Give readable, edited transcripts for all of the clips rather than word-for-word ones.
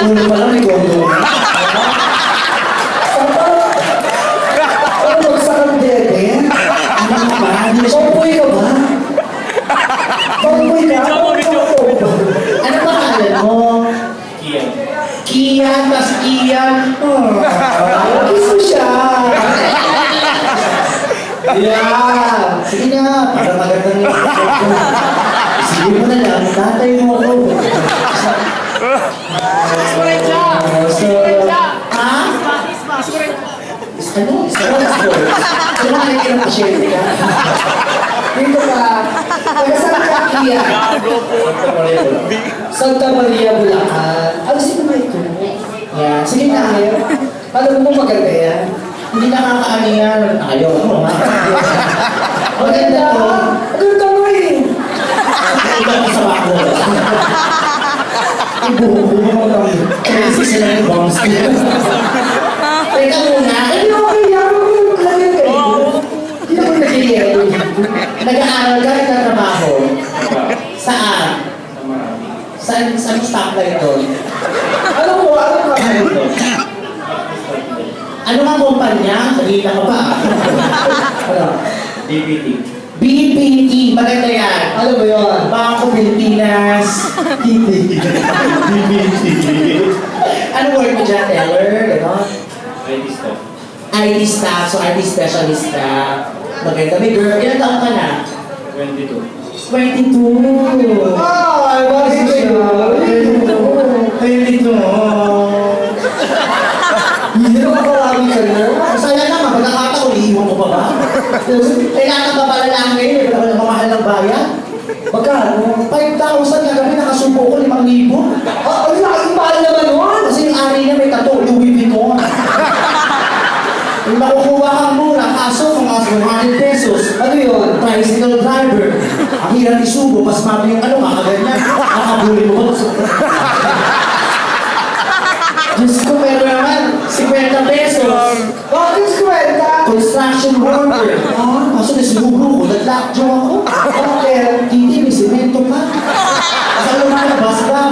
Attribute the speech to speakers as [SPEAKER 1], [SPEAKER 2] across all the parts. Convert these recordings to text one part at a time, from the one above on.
[SPEAKER 1] Ulo pa lang, may gondo na. Ano sa kang dede? Ano ka ba? Tomboy ka ba? Tomboy ka? Ano ba kalan mo?
[SPEAKER 2] Kian.
[SPEAKER 1] Kian, tas Kian. Kiso siya. Yeah. Sige na, para magandang sige mo na lang, tatay mo ako. Ha? Ano? Sino ka nagkira pa siya? Dito ka. Tagasaan ka, Kia. Santa Maria, Bulacan. Ano sino ba ito? Yan. Sige na, ayaw. Alam mo maganda yan. Hindi nakakaano yan. Ayaw mo, ha? Maganda to. Maganda mo eh. Ikaw ko sa bako. Ibubuhin mo kami. Kasi sila yung bombs. Teka muna. Hindi ako kaya. Hindi ako nag-iiyaw. Nag-aaral ka, nagtatrabaho. Saan? Saan stoplight doon? Ano mo? Ano ka ba ito? Ano nga kumpanya? Nakita ka ba? Ano?
[SPEAKER 2] DPT.
[SPEAKER 1] BPT. Maganda yan. Ano ba yun? Bangko Pilipinas.
[SPEAKER 2] DPT.
[SPEAKER 1] Ano work mo dyan, teller? Ganon?
[SPEAKER 2] IT staff.
[SPEAKER 1] IT staff. So, IT specialist ka. Maganda. May girl. Ilan taong ka na?
[SPEAKER 2] 22.
[SPEAKER 1] 22. Ay, bakit siya? 22. Hindi na makarami ka na. Masaya naman, pagkakataon, iiwan ko pa ba? Kailangan ba pala lang ngayon? Wala na mamahal ng bayan? Magkano? 5,000 na gabi, nakasubo ko 5,000. Ah, ang laking mahal naman nun! Kasi yung ari niya may tato, Louis Vuitton. Yung makukuha kang mura, kaso mga 100 pesos. Ano yun? Tricycle driver. Ang hirap isubo, mas mami yung ano, kakaganyan. Nakabuli mo ba? Diyos ko, meron naman, 50 pesos. Bakit 50? Construction worker. Ah, kaso nasinubro ko, nag-lockjaw ako. Okay, hindi, may simento pa. Kasi lumalabas ba?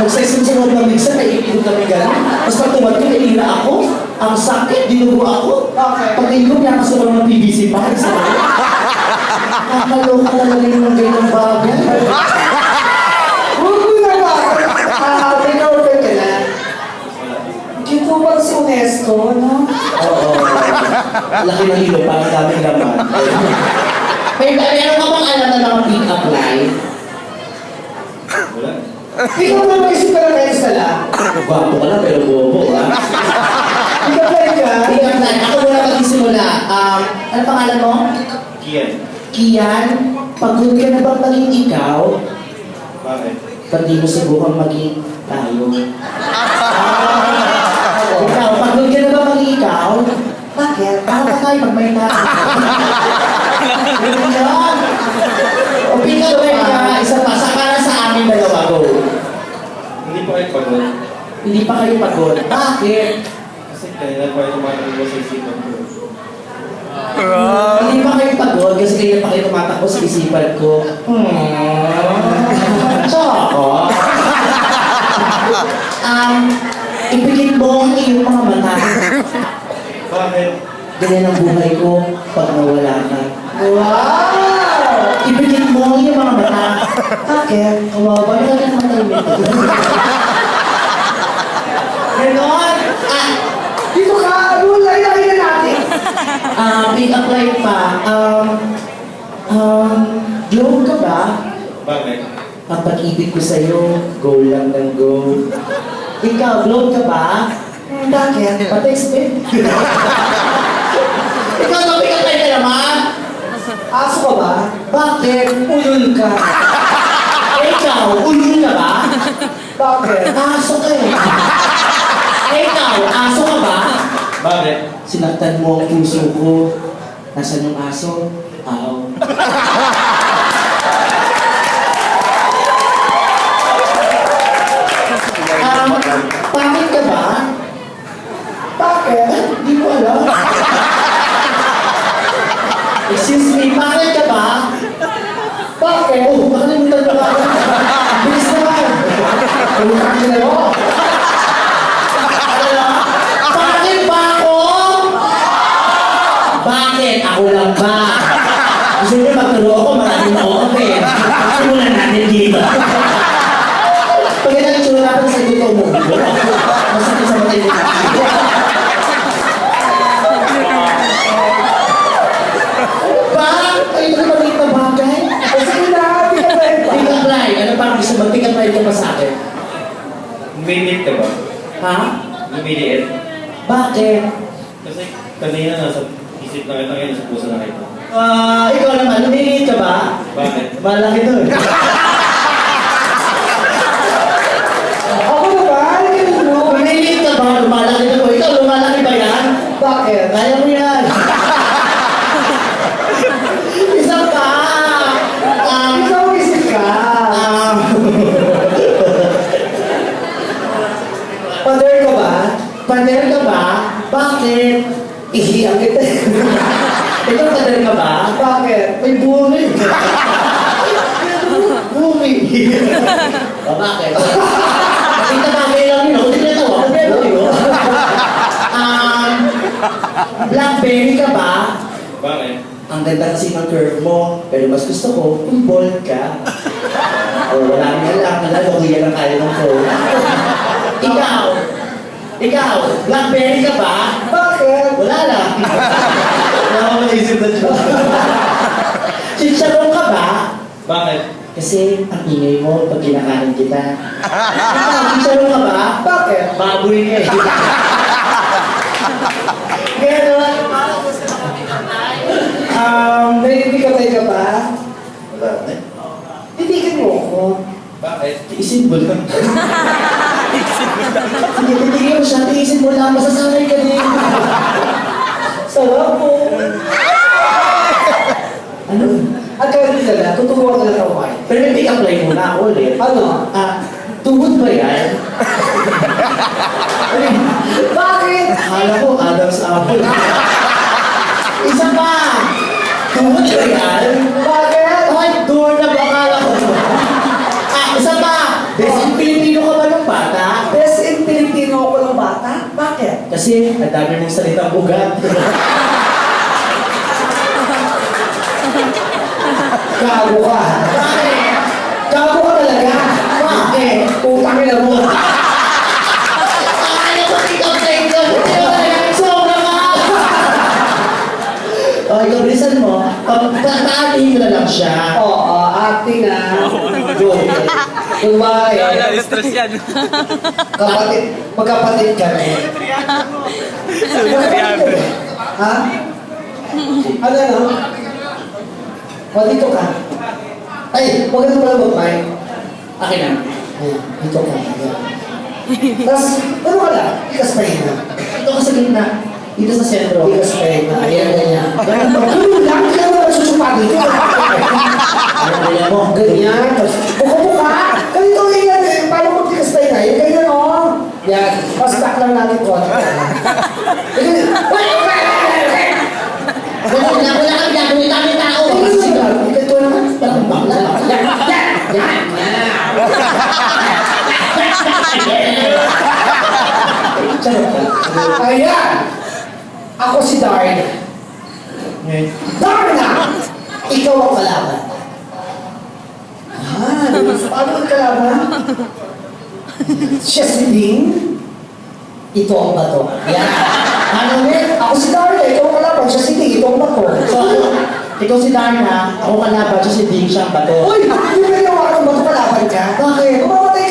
[SPEAKER 1] Nagsasin sa loob ng mixer, naiipin kami gano'n. Tapos pag tumad ko, naira ako. Ang sakit, dinugo ako. Pag-inom niya, kaso lang ng PVC pa. Nakakaloka talaga yung mga ganyan bagay. Huwag mo naman. Pinaupan ka na. Kito ba si Unesco, no? Oo. Laki ng ilo, parang daming laman. Meron ka bang alam na mga pick-up line?
[SPEAKER 2] Wala.
[SPEAKER 1] Ikaw na may supervisor na lang. Bago ka lang, pero bobo, ha? Pick-up line ka? Pick-up line. Ako muna pag-isimula. Ano pangalan mo?
[SPEAKER 2] Kian.
[SPEAKER 1] Kian, pagod ka na bang maging ikaw?
[SPEAKER 2] Bakit?
[SPEAKER 1] Ba't di mo subukang maging tayo? Ikaw, pagod ka na ba maging ikaw? Bakit? Paano pa tayo pag may tayo? Ganun yan. O pick-up line ka, isa pa, sa para sa amin dalawa, go.
[SPEAKER 2] Hindi pa kayo pagod.
[SPEAKER 1] Hindi pa kayo pagod. Bakit?
[SPEAKER 2] Kasi kanina pa yung tumatakbo sa isipan ko.
[SPEAKER 1] Hindi pa kayo pagod kasi kaya pa kayo tumatakbo sa isipan ko. Tsaka, ipigit mo ang iyong mga mata.
[SPEAKER 2] Bakit?
[SPEAKER 1] Ganyan ang buhay ko pag nawala ka. Wow! Ipigit mo ang iyong mga mata. Bakit? Kawawa na lang ang matahimik ko. Ganon! Dito ka! Lay-lay na natin! Pick-up-line pa. Glow ka ba?
[SPEAKER 2] Bakit?
[SPEAKER 1] Ang pag-ibig ko sa'yo, go lang ng go. Ikaw, glow ka ba? Bakit? Pati-explain. Ikaw na pick-up-line ka naman? Aso ka ba? Bakit? Ulul ka. Ikaw, ulul ka ba? Bakit? Aso ka eh. Ikaw, aso ka ba?
[SPEAKER 2] Bakit?
[SPEAKER 1] Sinaktan mo ang puso ko. Nasaan yung aso? Aw. Bakit ka ba? Bakit? Hindi ko alam. Excuse me, bakit ka ba? Bakit? Oh, nakalimutan ka ba? Bilis naman. Tulungan ka na mo. ako lang ba? Gusto niyo magturo ako, maraming na-open. Simulan natin dito. Pag yan ang itsura natin sa dito mo, masakit sa matay dito. Ba? Ay, ito ba dito bagay?
[SPEAKER 3] Sige na, tingnan mo
[SPEAKER 1] Pick up line. Ano parang gusto mag-pick up line ka pa sa akin?
[SPEAKER 2] Lumiliit ka ba?
[SPEAKER 1] Ha?
[SPEAKER 2] Lumiliit?
[SPEAKER 1] Bakit?
[SPEAKER 2] Kasi kanina nasa isip na kita, ngayon nasa puso na kita.
[SPEAKER 1] Ikaw naman, lumiliit ka ba?
[SPEAKER 2] Bakit?
[SPEAKER 1] Malaki to eh.
[SPEAKER 3] Ako na ba? Tingnan mo.
[SPEAKER 1] Lumiliit ka ba? Lumalaki na to. Ikaw, lumalaki ba yan?
[SPEAKER 3] Bakit?
[SPEAKER 1] Kaya mo yan. Isa pa.
[SPEAKER 3] Ikaw isip ka. Pader ka ba?
[SPEAKER 1] Pader ka ba? Bakit?
[SPEAKER 3] Ihiyang kita.
[SPEAKER 1] Ikaw, pader ka ba?
[SPEAKER 3] Bakit?
[SPEAKER 1] May bumi. Bumi. O bakit? Kita bagay lang yun. Hindi na tawa. Pero yun. Blackberry ka ba?
[SPEAKER 2] Bakit?
[SPEAKER 1] Ang ganda kasi ng curve mo. Pero mas gusto ko, kung bold ka. O wala nga lang. Alam mo, yan ang kaya ng phone. Ikaw, Blackberry ka ba?
[SPEAKER 3] Bakit?
[SPEAKER 1] Wala lang.
[SPEAKER 2] Wala ko maisip na siya.
[SPEAKER 1] Chicharon ka ba?
[SPEAKER 2] Bakit?
[SPEAKER 1] Kasi ang ingay mo pag kinakain kita. Ikaw, chicharon ka ba?
[SPEAKER 3] Bakit?
[SPEAKER 1] Baboy ka eh. Ganon.
[SPEAKER 3] Naiibig ka ba?
[SPEAKER 2] Wala.
[SPEAKER 3] Titikin mo ako.
[SPEAKER 2] Bakit?
[SPEAKER 1] Tiisin mo lang. Sige, titigil mo siya. Tiisin mo lang. Masasanay ka din.
[SPEAKER 3] Sarap po.
[SPEAKER 1] Ano?
[SPEAKER 3] At kaya din na, tuturuan ka na ng wine.
[SPEAKER 1] Pero may pick-up line muna ako ulit.
[SPEAKER 3] Ano?
[SPEAKER 1] Tuhod ba yan?
[SPEAKER 3] Bakit?
[SPEAKER 1] Akala ko, Adam's apple. Isa pa! Tuhod ba yan?
[SPEAKER 3] Bakit?
[SPEAKER 1] Ay, tuhod na ba? Akala ko. Isa pa! Best in Filipino ka ba ng bata?
[SPEAKER 3] Best in Filipino ako ng bata? Bakit?
[SPEAKER 1] Kasi, ang dami mong salitang ugat.
[SPEAKER 3] Gago ka.
[SPEAKER 1] Bakit?
[SPEAKER 3] Gago ka talaga.
[SPEAKER 1] Bakit?
[SPEAKER 3] Utang na mo.
[SPEAKER 1] Akala ko, pick-up line ka. Sobra ka! O, ikaw, bilisan mo. Pagkakaalihin mo na lang siya.
[SPEAKER 3] Oo, acting na. Good. Kunwari,
[SPEAKER 4] Stress yan.
[SPEAKER 3] kapatid, magkapatid kami. Ha? Ano no? O, dito ka. Ay, huwag ka na pala mag-mic.
[SPEAKER 1] Akin na.
[SPEAKER 3] Ayan, dito ka. Ayan. Tapos, ano ka lang? Ikas pa yun.
[SPEAKER 1] Ito ka sa gitna. Dito sa sentro.
[SPEAKER 3] Ikas pa yun. Ayan, ganyan. Ganyan ba? Ganyan lang. Kaya mo nagsusupa dito.
[SPEAKER 1] Ano mo?
[SPEAKER 3] Ganyan. Tapos, buka-buka. Ganito yan eh. Paano mo tikas pa yun? Ayan, ganyan o. Yan. Pastak lang natin ko. Ganyan.
[SPEAKER 1] Wala kang gagawin kami tao.
[SPEAKER 3] Sige, ito naman.
[SPEAKER 1] Parang bakla.
[SPEAKER 3] Yan. Ayan! Ako si Darna. Darna! Ikaw ang kalaban. Paano ang kalaban? Siya si Ding. Ito ang bato. Yan. Ano ulit? Ako si Darna. Ikaw ang kalaban. Siya si Ding. Ito ang bato.
[SPEAKER 1] So, ikaw si Darna, ako kalaban, siya si Ding siyang bato.
[SPEAKER 3] Uy! Hindi mo yung ako bato kalaban ka?
[SPEAKER 1] Bakit?
[SPEAKER 3] Mamamatay